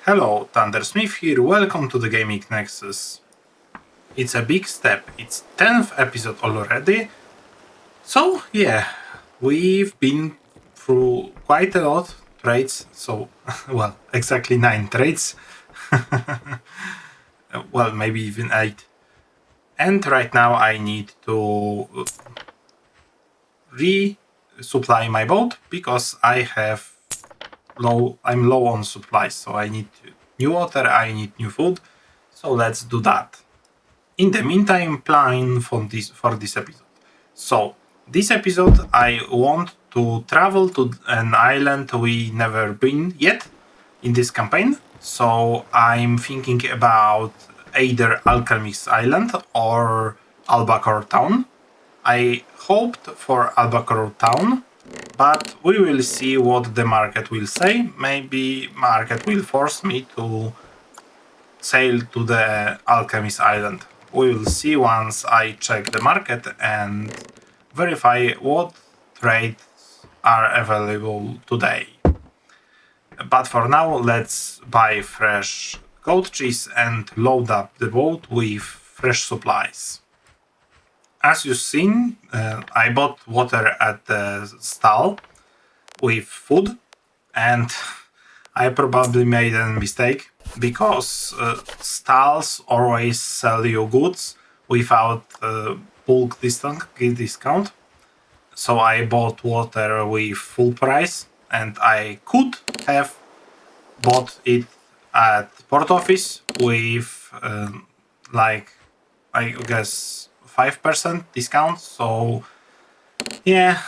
Hello, Thundersmith here, welcome to the Gaming Nexus. It's a big step, it's 10th episode already. So yeah, we've been through quite a lot of trades, so well, exactly 9 trades. Well, maybe even 8. And right now I need to resupply my boat because I'm low on supplies, so I need new water, I need new food. So let's do that. In the meantime, plan for this episode. So this episode, I want to travel to an island we never been yet in this campaign. So I'm thinking about either Alchemists Island or Albacore Town. I hoped for Albacore Town, but we will see what the market will say. Maybe market will force me to sail to the Alchemist Island. We will see once I check the market and verify what trades are available today. But for now, let's buy fresh goat cheese and load up the boat with fresh supplies. As you've seen, I bought water at the stall with food, and I probably made a mistake because stalls always sell you goods without bulk discount. So I bought water with full price, and I could have bought it at port office with like I guess 5% discount. So yeah,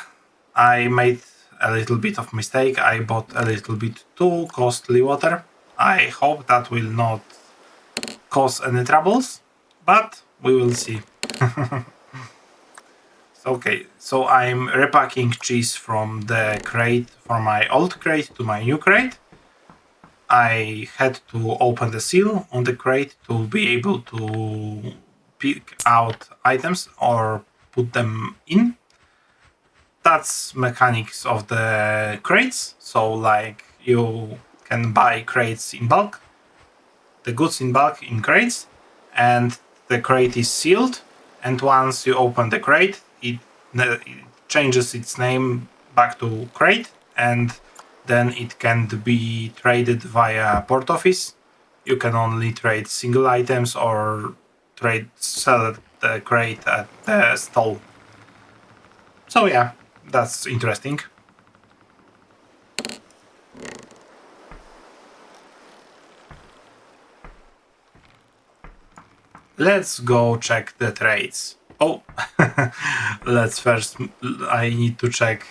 I made a little bit of mistake. I bought a little bit too costly water. I hope that will not cause any troubles, but we will see. Okay, so I'm repacking cheese from the crate, from my old crate to my new crate. I had to open the seal on the crate to be able to pick out items or put them in. That's mechanics of the crates. So like you can buy crates in bulk, the goods in bulk in crates, and the crate is sealed. And once you open the crate, it changes its name back to crate, and then it can't be traded via port office. You can only trade single items or sell the crate at the stall. So yeah, that's interesting. Let's go check the trades. Oh, let's first. I need to check.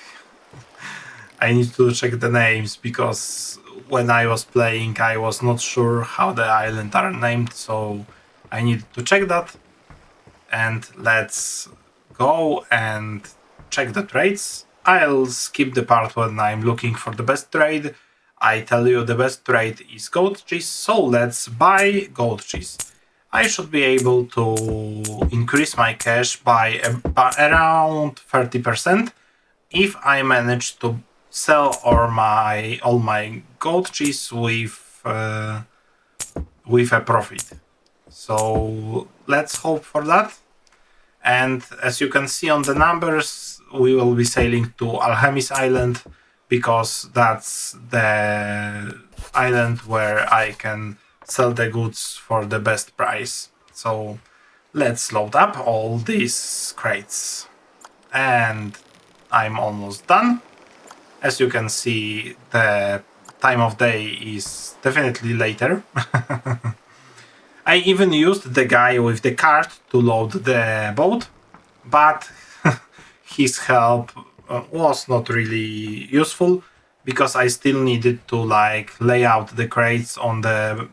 I need to check the names because when I was playing, I was not sure how the islands are named, so I need to check that. And let's go and check the trades. I'll skip the part when I'm looking for the best trade. I tell you the best trade is goat cheese, so let's buy goat cheese. I should be able to increase my cash by around 30% if I manage to sell all my goat cheese with a profit. So let's hope for that. And as you can see on the numbers, we will be sailing to Alchemists Island because that's the island where I can sell the goods for the best price. So let's load up all these crates. And I'm almost done. As you can see, the time of day is definitely later. I even used the guy with the cart to load the boat, but his help was not really useful because I still needed to like lay out the crates on the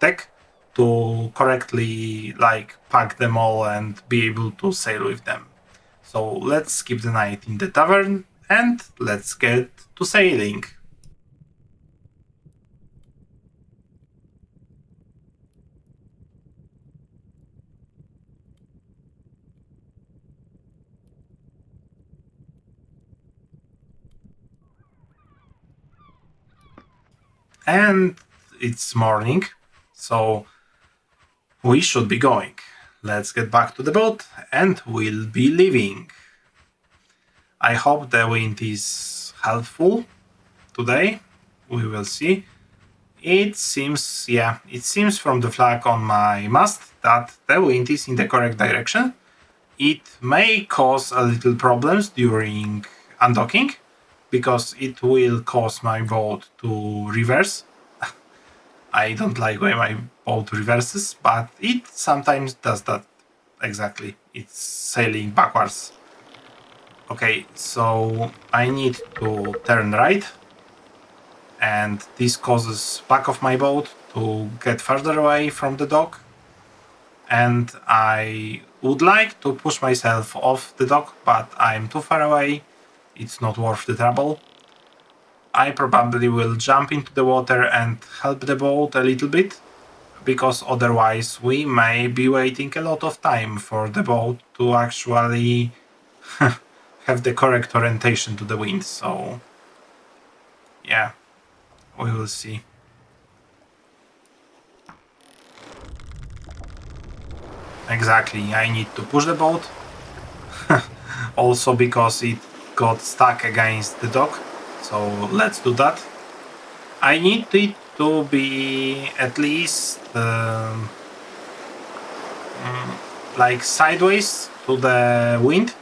deck to correctly like pack them all and be able to sail with them. So let's skip the night in the tavern and let's get to sailing. And it's morning, so we should be going. Let's get back to the boat and we'll be leaving. I hope the wind is helpful today. We will see. It seems from the flag on my mast that the wind is in the correct direction. It may cause a little problems during undocking, because it will cause my boat to reverse. I don't like when my boat reverses, but it sometimes does that. Exactly. It's sailing backwards. Okay, so I need to turn right, and this causes back of my boat to get further away from the dock, and I would like to push myself off the dock, but I'm too far away. It's not worth the trouble. I probably will jump into the water and help the boat a little bit, because otherwise we may be waiting a lot of time for the boat to actually have the correct orientation to the wind. So yeah, we will see. Exactly, I need to push the boat. Also because it got stuck against the dock, so let's do that. I need it to be at least like sideways to the wind,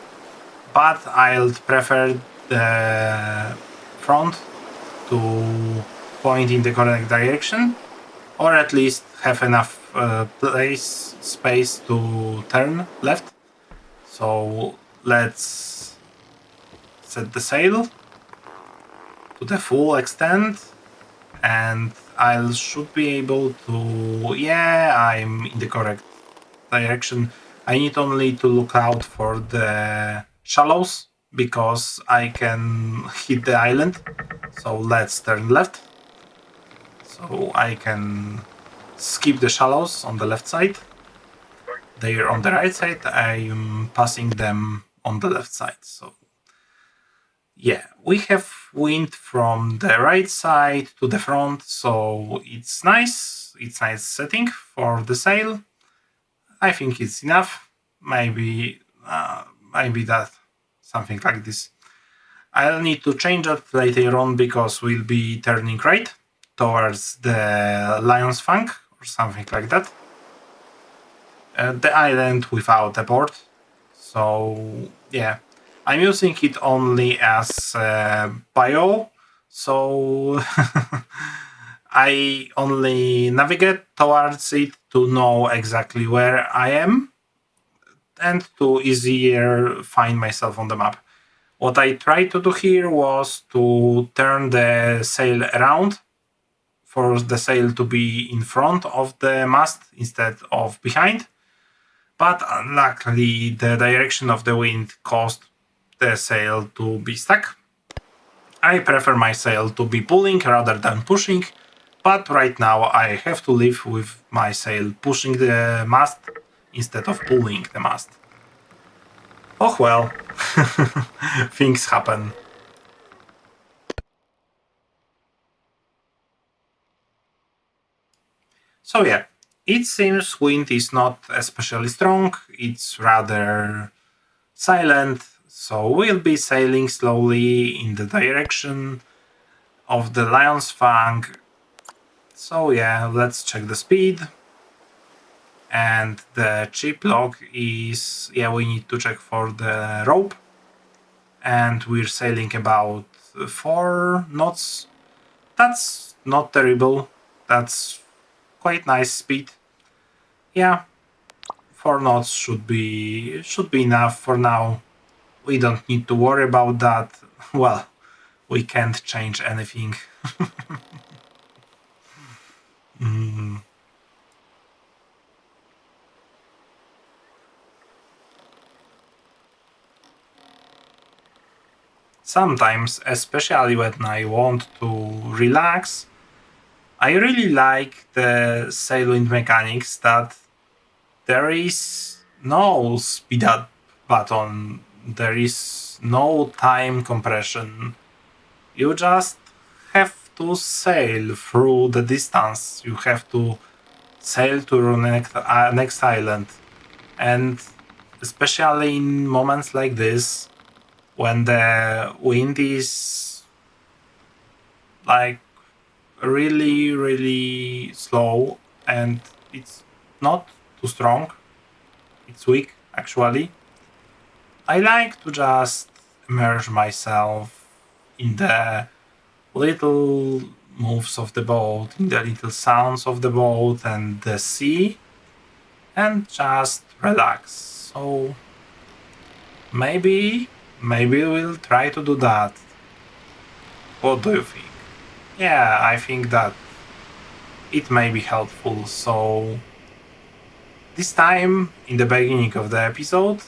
but I'll prefer the front to point in the correct direction, or at least have enough space to turn left. So let's set the sail to the full extent, and I should be able to... Yeah, I'm in the correct direction. I need only to look out for the shallows, because I can hit the island. So let's turn left, so I can skip the shallows on the left side. They're on the right side, I'm passing them on the left side. So yeah, we have wind from the right side to the front, so it's nice. It's nice setting for the sail. I think it's enough. Maybe that, something like this. I'll need to change that later on, because we'll be turning right towards the Lion's Fang or something like that. The island without a port. So yeah, I'm using it only as bio, so I only navigate towards it to know exactly where I am and to easier find myself on the map. What I tried to do here was to turn the sail around, for the sail to be in front of the mast instead of behind. But unluckily, the direction of the wind caused the sail to be stuck. I prefer my sail to be pulling rather than pushing, but right now I have to live with my sail pushing the mast instead of pulling the mast. Oh well, things happen. So yeah, it seems wind is not especially strong, it's rather silent, so we'll be sailing slowly in the direction of the Lion's Fang. So yeah, let's check the speed. And the chip log is... yeah, we need to check for the rope. And we're sailing about 4 knots. That's not terrible. That's quite nice speed. Yeah, 4 knots should be enough for now. We don't need to worry about that. Well, we can't change anything. Sometimes, especially when I want to relax, I really like the Sailwind mechanics that there is no speed up button, there is no time compression. You just have to sail through the distance. You have to sail to the next island. And especially in moments like this, when the wind is like really, really slow and it's not too strong, it's weak actually. I like to just immerse myself in the little moves of the boat, in the little sounds of the boat and the sea, and just relax. So maybe we'll try to do that. What do you think? Yeah, I think that it may be helpful. So this time, in the beginning of the episode,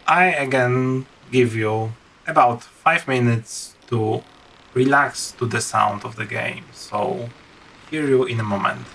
I again give you about 5 minutes to relax to the sound of the game. So hear you in a moment.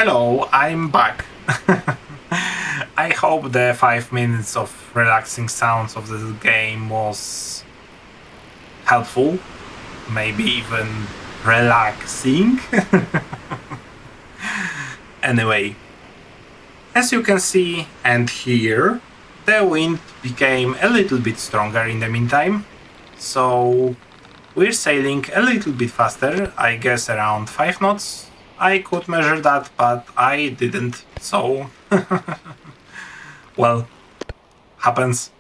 Hello, I'm back. I hope the 5 minutes of relaxing sounds of this game was helpful, maybe even relaxing. Anyway, as you can see and hear, the wind became a little bit stronger in the meantime, so we're sailing a little bit faster, I guess around 5 knots. I could measure that, but I didn't, so well, happens.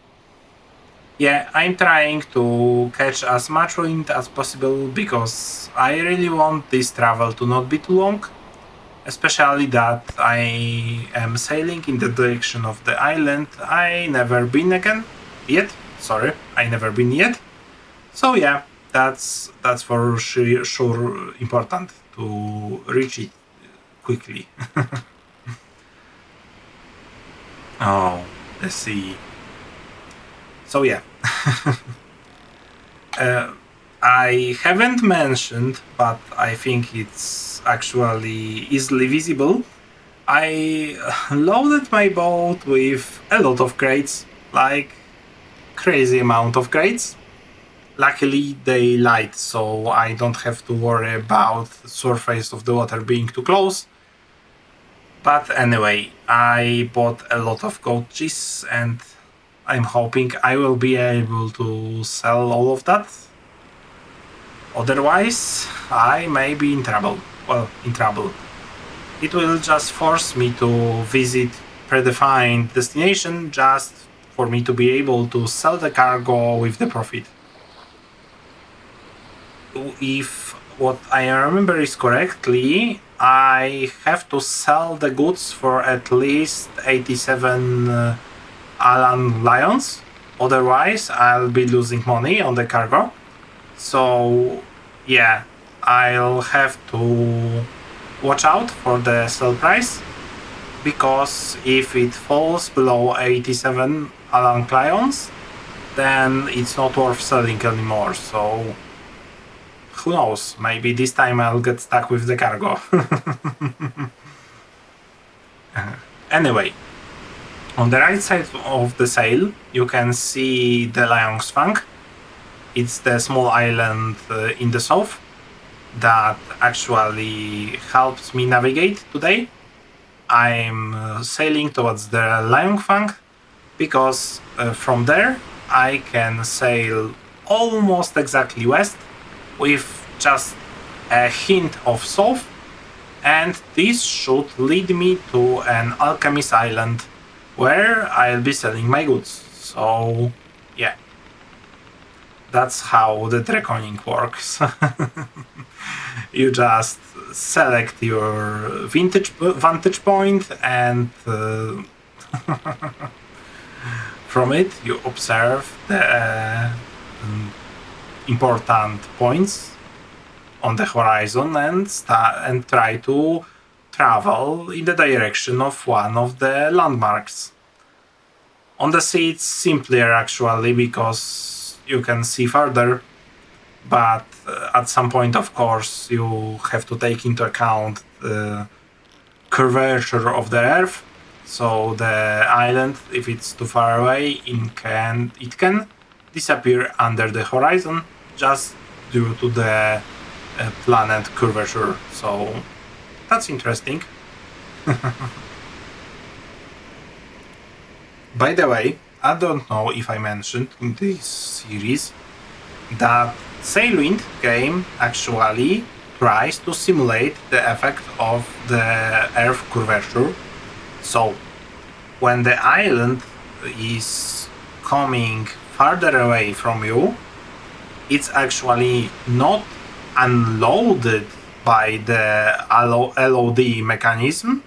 Yeah, I'm trying to catch as much wind as possible because I really want this travel to not be too long, especially that I am sailing in the direction of the island I never been again yet. Sorry, I never been yet. So yeah, that's for sure important to reach it quickly. Oh, let's see. So yeah, I haven't mentioned, but I think it's actually easily visible. I loaded my boat with a lot of crates, like crazy amount of crates. Luckily they light, so I don't have to worry about the surface of the water being too close. But anyway, I bought a lot of goat cheese and I'm hoping I will be able to sell all of that. Otherwise, I may be in trouble. Well, in trouble. It will just force me to visit predefined destination just for me to be able to sell the cargo with the profit. If what I remember is correctly, I have to sell the goods for at least 87 Alan Lions. Otherwise, I'll be losing money on the cargo. So, yeah, I'll have to watch out for the sell price, because if it falls below 87 Alan Lions, then it's not worth selling anymore. So, who knows, maybe this time I'll get stuck with the cargo. Anyway, on the right side of the sail, you can see the Lion's Fang. It's the small island in the south that actually helps me navigate today. I'm sailing towards the Lion Fang because from there I can sail almost exactly west with just a hint of south, and this should lead me to an Alchemist Island where I'll be selling my goods. So yeah, that's how the draconing works. You just select your vantage point and from it you observe the important points on the horizon and try to travel in the direction of one of the landmarks. On the sea it's simpler actually because you can see further, but at some point of course you have to take into account the curvature of the earth. So the island, if it's too far away, it can disappear under the horizon just due to the planet curvature. So that's interesting. By the way, I don't know if I mentioned in this series that Sailwind game actually tries to simulate the effect of the Earth curvature. So when the island is coming farther away from you, it's actually not unloaded by the LOD mechanism,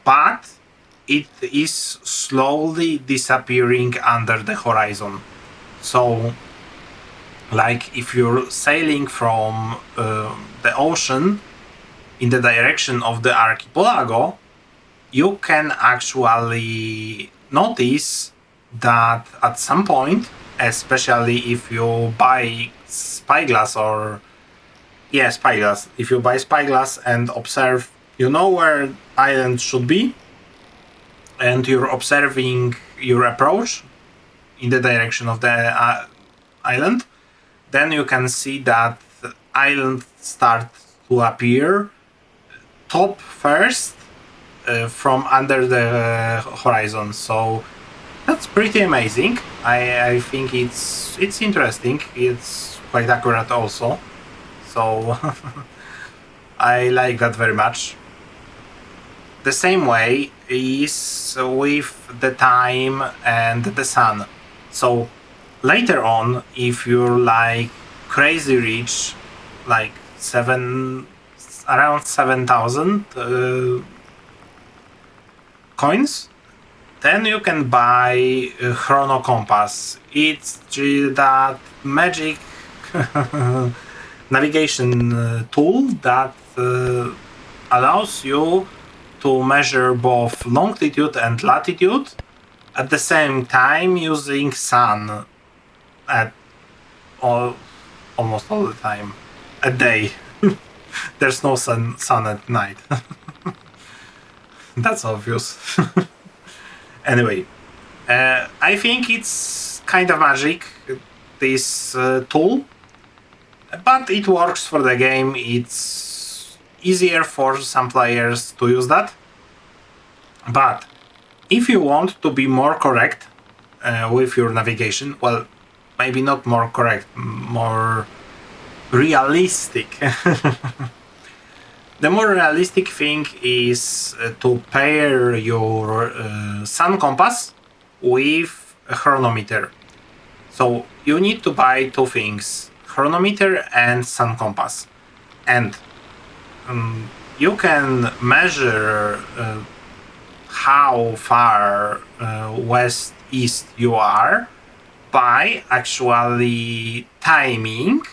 but it is slowly disappearing under the horizon. So, like if you're sailing from the ocean in the direction of the archipelago, you can actually notice that at some point, especially if you buy spyglass if you buy spyglass and observe you know where island should be, and you're observing your approach in the direction of the island, then you can see that the island start to appear top first from under the horizon. So that's pretty amazing. I think it's interesting. It's quite accurate also. So I like that very much. The same way is with the time and the sun. So later on, if you're like crazy rich, like around 7,000 coins, then you can buy a chrono compass. It's that magic navigation tool that allows you to measure both longitude and latitude at the same time using sun at almost all the time. A day. There's no sun at night. That's obvious. Anyway, I think it's kind of magic, this tool, but it works for the game. It's easier for some players to use that. But if you want to be more correct with your navigation, well, maybe not more correct, more realistic. The more realistic thing is to pair your sun compass with a chronometer. So you need to buy two things, chronometer and sun compass. And you can measure how far west-east you are by actually timing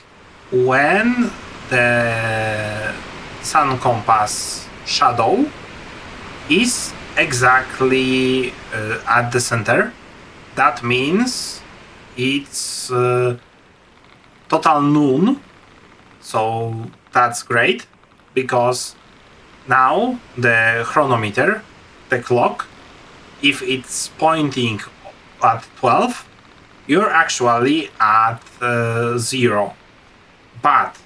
when the sun compass shadow is exactly at the center. That means it's total noon, so that's great, because now the chronometer, the clock, if it's pointing at 12, you're actually at 0. But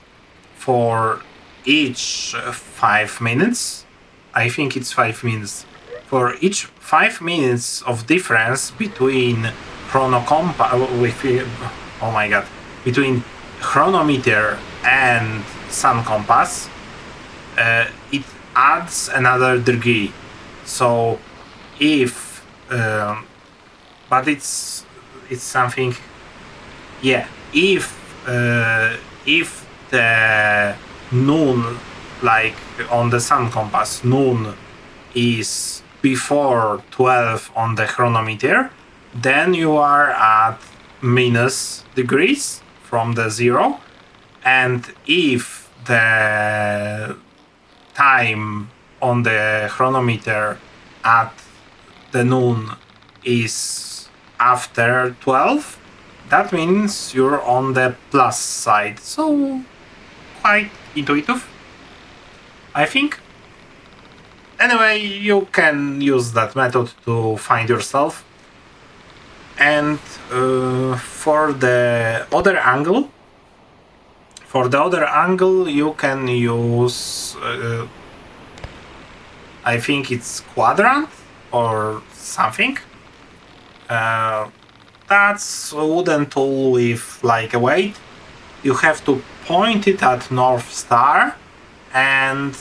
for each 5 minutes, I think it's 5 minutes, for each 5 minutes of difference between between chronometer and sun compass, it adds another degree. So if but it's something, if the noon, like on the sun compass, noon is before 12 on the chronometer, then you are at minus degrees from the 0. And if the time on the chronometer at the noon is after 12, that means you're on the plus side. So quite intuitive, I think. Anyway, you can use that method to find yourself. And for the other angle, you can use I think it's quadrant or something. That's a wooden tool with like a weight. You have to point it at North Star and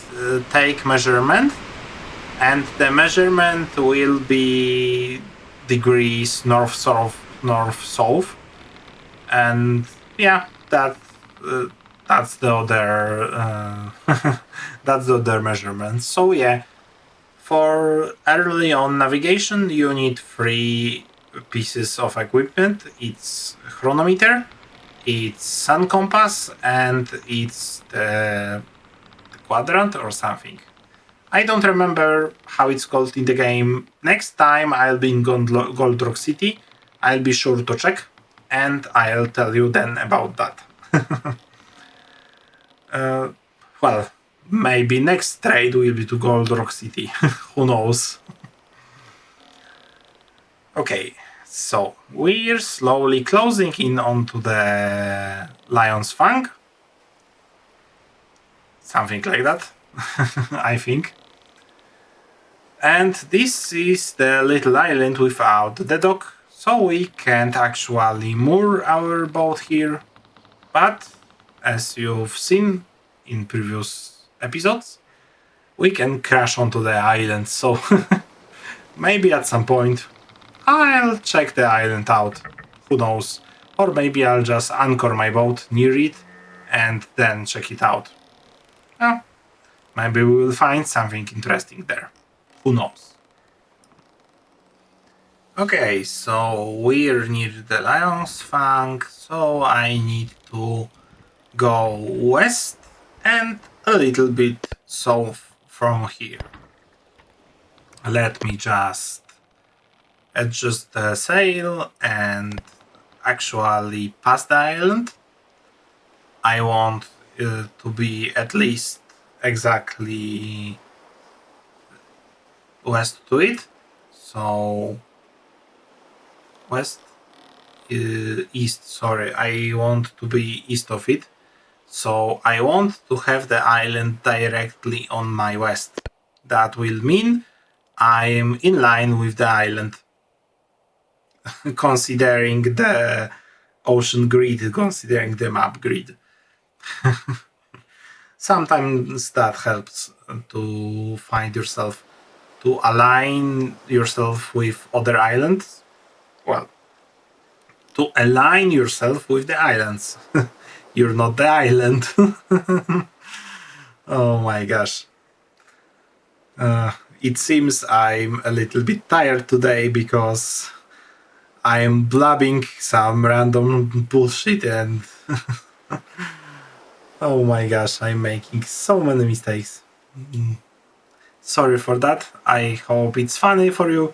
take measurement, and the measurement will be degrees north south, and that's the other that's the other measurement. So for early on navigation, you need 3 pieces of equipment. It's chronometer, it's sun compass, and it's the quadrant or something. I don't remember how it's called in the game. Next time I'll be in Gold Rock City, I'll be sure to check, and I'll tell you then about that. Well, maybe next trade will be to Gold Rock City. Who knows? Okay, so we're slowly closing in onto the Lion's Fang. Something like that, I think. And this is the little island without the dock, so we can't actually moor our boat here. But as you've seen in previous episodes, we can crash onto the island, so maybe at some point I'll check the island out, who knows, or maybe I'll just anchor my boat near it and then check it out. Well, maybe we will find something interesting there, who knows. Okay, so we're near the Lion's Fang, so I need to go west and a little bit south from here. Let me just adjust the sail and actually pass the island. I want to be at least exactly west to it. So west, east, sorry, I want to be east of it. So I want to have the island directly on my west. That will mean I'm in line with the island. Considering the ocean grid, considering the map grid. Sometimes that helps to find yourself, to align yourself with other islands. Well, to align yourself with the islands. You're not the island. Oh my gosh. It seems I'm a little bit tired today because I'm blabbing some random bullshit and oh my gosh, I'm making so many mistakes. Sorry for that. I hope it's funny for you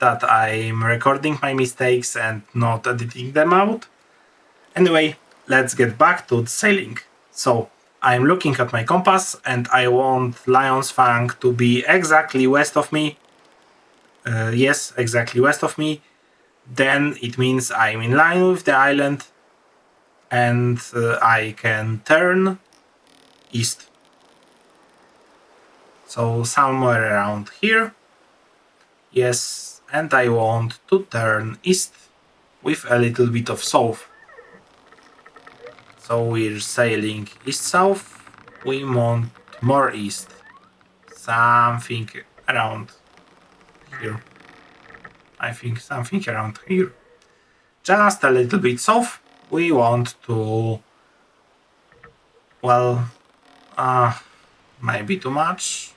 that I'm recording my mistakes and not editing them out. Anyway, let's get back to sailing. So, I'm looking at my compass and I want Lion's Fang to be exactly west of me. Yes, exactly west of me. Then it means I'm in line with the island and I can turn east. So somewhere around here. Yes, and I want to turn east with a little bit of south. So we're sailing east-south. We want more east. Something around here. I think something around here. Just a little bit south. We want to... Well... maybe too much.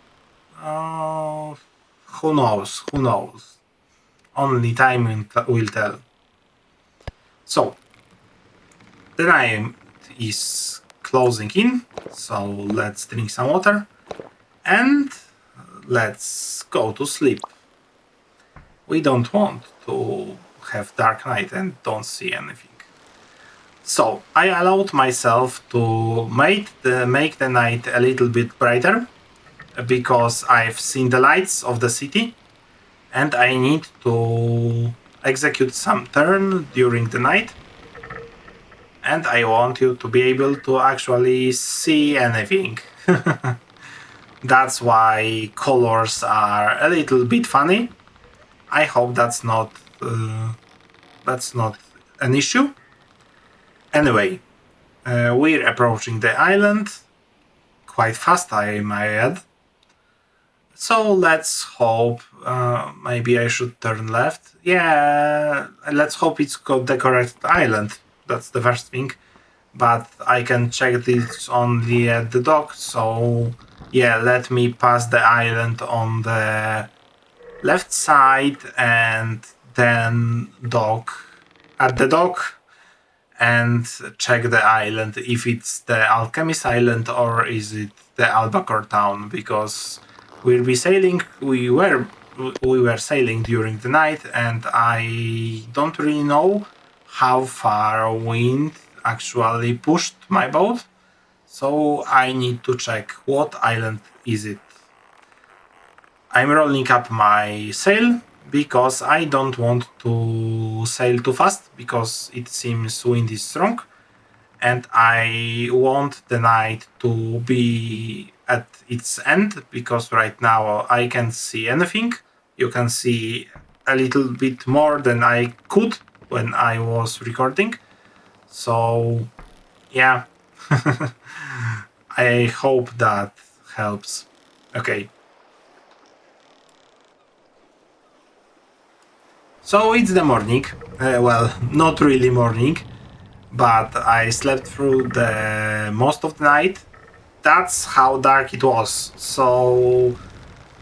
Who knows? Who knows? Only time will tell. So, the night is closing in, so let's drink some water and let's go to sleep. We don't want to have dark night and don't see anything. So I allowed myself to make the night a little bit brighter because I've seen the lights of the city and I need to execute some turn during the night. And I want you to be able to actually see anything. That's why colors are a little bit funny. I hope that's not an issue. Anyway, we're approaching the island quite fast, I might add. So let's hope. Maybe I should turn left. Yeah, let's hope it's got the correct island. That's the first thing. But I can check this only at the dock. So yeah, let me pass the island on the left side and then dock at the dock and check the island if it's the Alchemists Island or is it the Albacore town, because we'll be sailing. We were sailing during the night and I don't really know how far wind actually pushed my boat. So I need to check what island is it. I'm rolling up my sail because I don't want to sail too fast because it seems wind is strong and I want the night to be at its end because right now I can't see anything. You can see a little bit more than I could when I was recording. So yeah, I hope that helps. Okay. So it's the morning. Well, not really morning, but I slept through the most of the night. That's how dark it was. So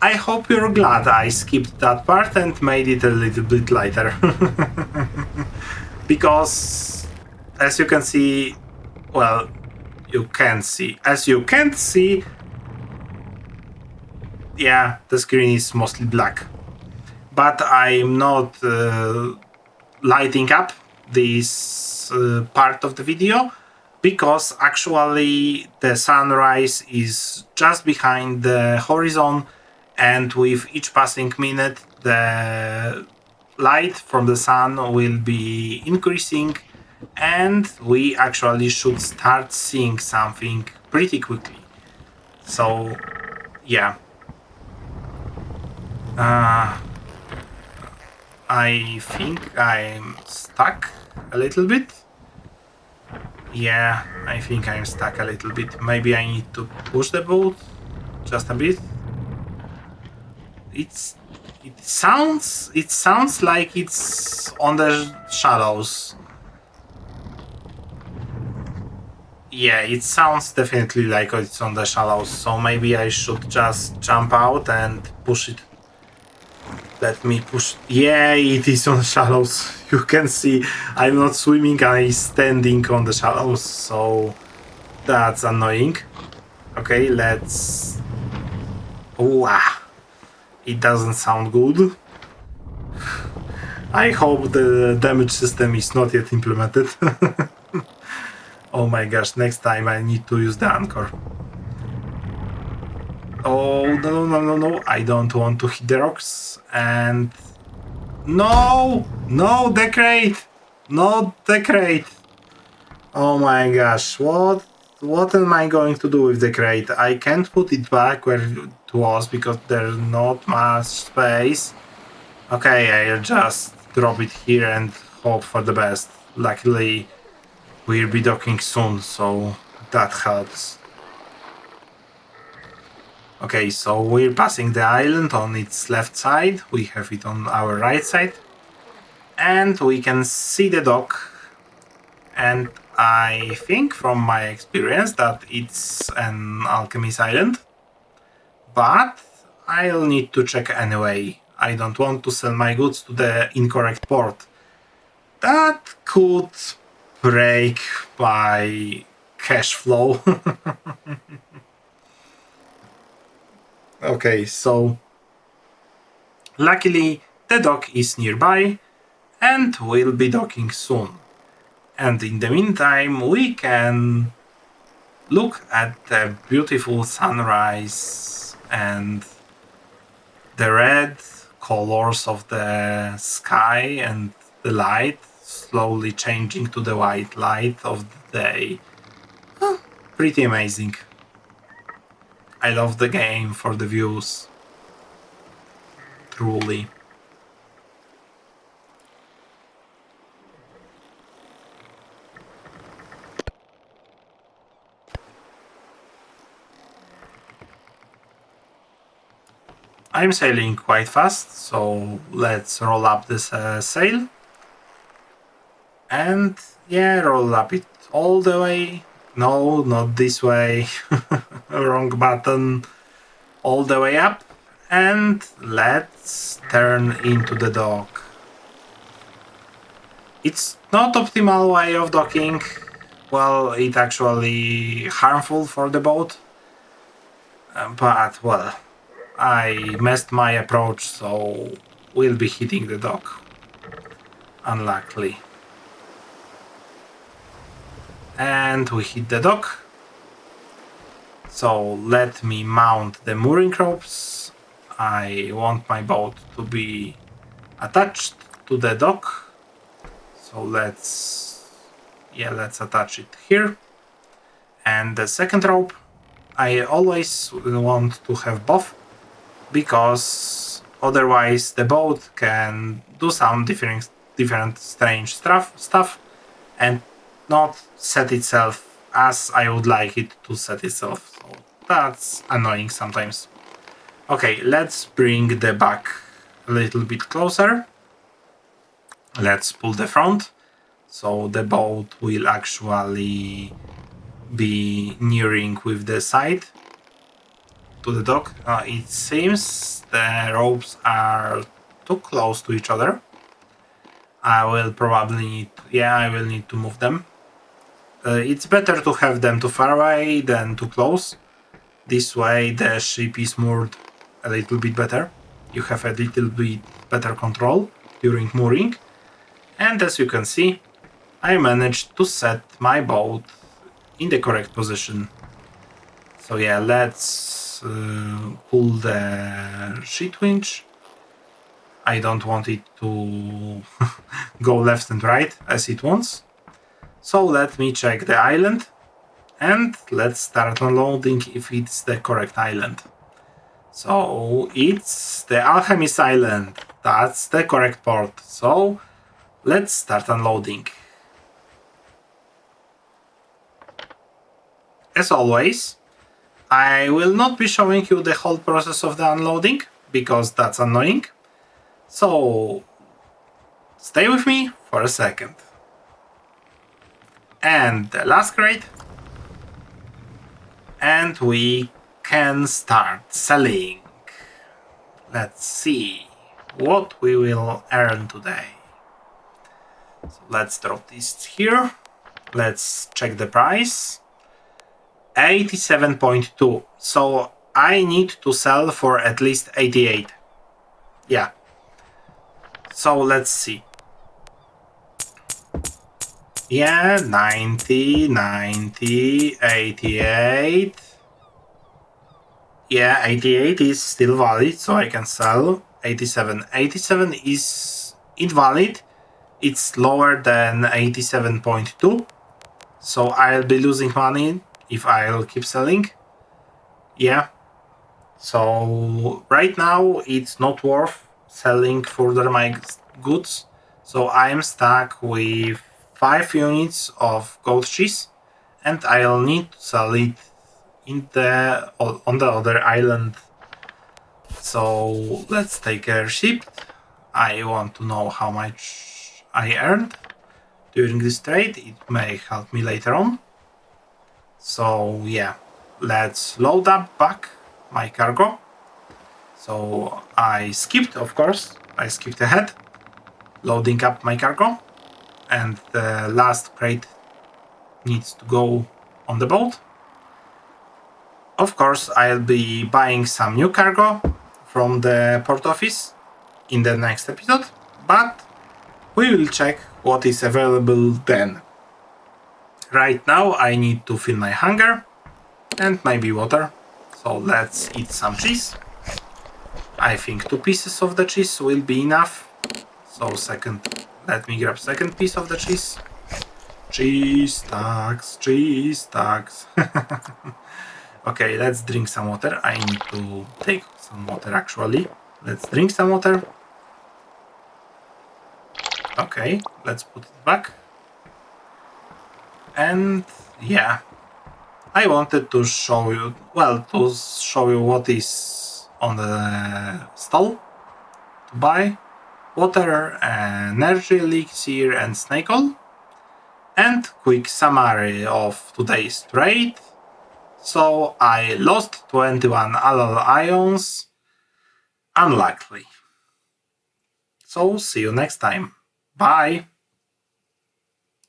I hope you're glad I skipped that part and made it a little bit lighter. Because as you can see, well, you can see. As you can't see, yeah, the screen is mostly black. But I'm not lighting up this part of the video because actually the sunrise is just behind the horizon, and with each passing minute the light from the sun will be increasing, and we actually should start seeing something pretty quickly. So yeah, I think I'm stuck a little bit. Yeah, I think I'm stuck a little bit. Maybe I need to push the boat just a bit. It sounds like it's on the shallows. Yeah, it sounds definitely like it's on the shallows, so maybe I should just jump out and push it. Let me push. Yeah, it is on the shallows. You can see I'm not swimming, I'm standing on the shallows, so that's annoying. Okay, let's... Wow, it doesn't sound good. I hope the damage system is not yet implemented. Oh my gosh, next time I need to use the anchor. Oh, no, I don't want to hit the rocks. And... No! No, the crate! Not the crate! Oh my gosh, what am I going to do with the crate? I can't put it back where it was because there's not much space. Okay, I'll just drop it here and hope for the best. Luckily, we'll be docking soon, so that helps. Okay, so we're passing the island on its left side. We have it on our right side. And we can see the dock. And I think from my experience that it's an Alchemist Island. But I'll need to check anyway. I don't want to sell my goods to the incorrect port. That could break my cash flow. Okay, so luckily the dock is nearby and we'll be docking soon. And in the meantime, we can look at the beautiful sunrise and the red colors of the sky and the light slowly changing to the white light of the day. Pretty amazing. I love the game for the views. Truly. I'm sailing quite fast, so let's roll up this sail. And yeah, roll up it all the way. No, not this way. Wrong button. All the way up. And let's turn into the dock. It's not optimal way of docking. Well, it's actually harmful for the boat. But, well, I messed my approach, so we'll be hitting the dock. Unluckily. And we hit the dock. So let me mount the mooring ropes. I want my boat to be attached to the dock. So let's attach it here. And the second rope, I always want to have both, because otherwise the boat can do some different strange stuff and not set itself as I would like it to set itself. So that's annoying sometimes. Okay, let's bring the back a little bit closer. Let's pull the front, so the boat will actually be nearing with the side to the dock. It seems the ropes are too close to each other. I will need to move them. It's better to have them too far away than too close. This way the ship is moored a little bit better. You have a little bit better control during mooring. And as you can see, I managed to set my boat in the correct position. So yeah, let's pull the sheet winch. I don't want it to go left and right as it wants. So let me check the island and let's start unloading if it's the correct island. So it's the Alchemists Island. That's the correct port. So let's start unloading. As always, I will not be showing you the whole process of the unloading because that's annoying. So stay with me for a second. And the last crate. And we can start selling. Let's see what we will earn today. So let's drop this here. Let's check the price. 87.2. So I need to sell for at least 88. Yeah. So let's see. Yeah, 90, 90, 88. Yeah, 88 is still valid, so I can sell. 87. 87 is invalid. It's lower than 87.2. So I'll be losing money if I'll keep selling. Yeah. So right now it's not worth selling further my goods. So I'm stuck with 5 units of goat cheese and I'll need to sell it on the other island. So let's take a ship. I want to know how much I earned during this trade. It may help me later on. So yeah, let's load up back my cargo. So I skipped, of course, I skipped ahead, loading up my cargo, and the last crate needs to go on the boat. Of course, I'll be buying some new cargo from the port office in the next episode, but we will check what is available then. Right now I need to fill my hunger and maybe water, so let's eat some cheese. I think 2 pieces of the cheese will be enough. So let me grab second piece of the cheese. Cheese stacks, cheese stacks. Okay, let's drink some water. I need to take some water actually. Let's drink some water. Okay, let's put it back. And yeah, I wanted to show you, what is on the stall to buy. Water, energy elixir and snake oil. And quick summary of today's trade. So I lost 21 alloy ions. Unluckily. So see you next time. Bye.